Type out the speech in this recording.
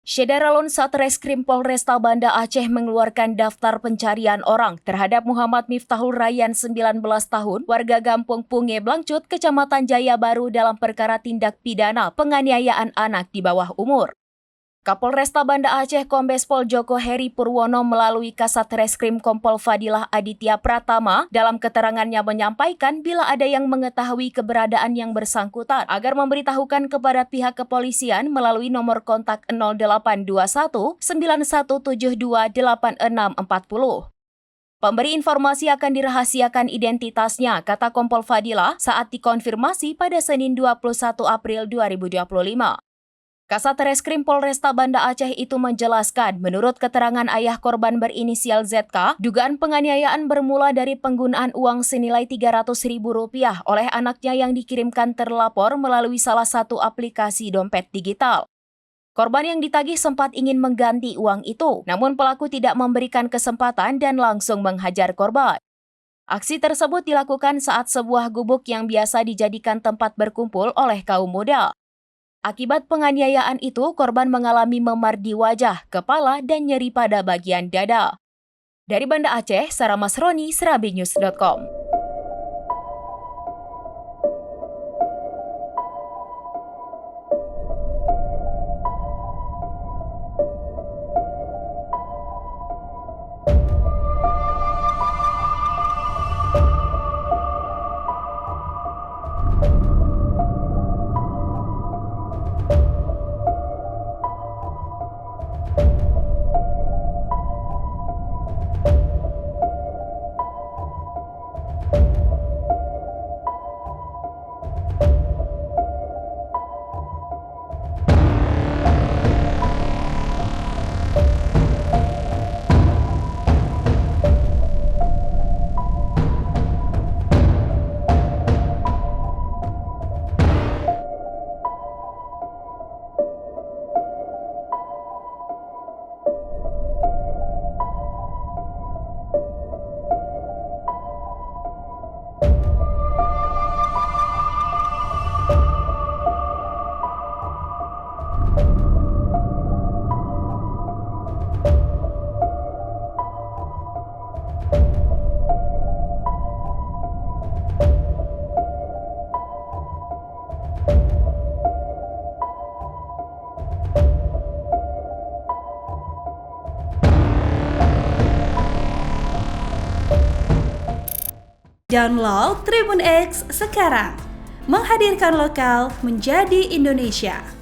Syederalun Satreskrim Polresta Banda Aceh mengeluarkan daftar pencarian orang terhadap Muhammad Miftahul Rayyan 19 tahun, warga Gampung Punge Blangcut, Kecamatan Jaya Baru dalam perkara tindak pidana penganiayaan anak di bawah umur. Kapolresta Banda Aceh Kombes Pol Joko Heri Purwono melalui Kasat Reskrim Kompol Fadilah Aditya Pratama dalam keterangannya menyampaikan bila ada yang mengetahui keberadaan yang bersangkutan agar memberitahukan kepada pihak kepolisian melalui nomor kontak 0821 9172 8640. Pemberi informasi akan dirahasiakan identitasnya, kata Kompol Fadilah saat dikonfirmasi pada Senin 21 April 2025. Kasat Reskrim Polresta Banda Aceh itu menjelaskan, menurut keterangan ayah korban berinisial ZK, dugaan penganiayaan bermula dari penggunaan uang senilai Rp300.000 oleh anaknya yang dikirimkan terlapor melalui salah satu aplikasi dompet digital. Korban yang ditagih sempat ingin mengganti uang itu, namun pelaku tidak memberikan kesempatan dan langsung menghajar korban. Aksi tersebut dilakukan saat sebuah gubuk yang biasa dijadikan tempat berkumpul oleh kaum muda. Akibat penganiayaan itu, korban mengalami memar di wajah, kepala, dan nyeri pada bagian dada. Dari Banda Aceh, Sarah Masroni, serabinews.com. Download Tribun X sekarang, menghadirkan lokal menjadi Indonesia.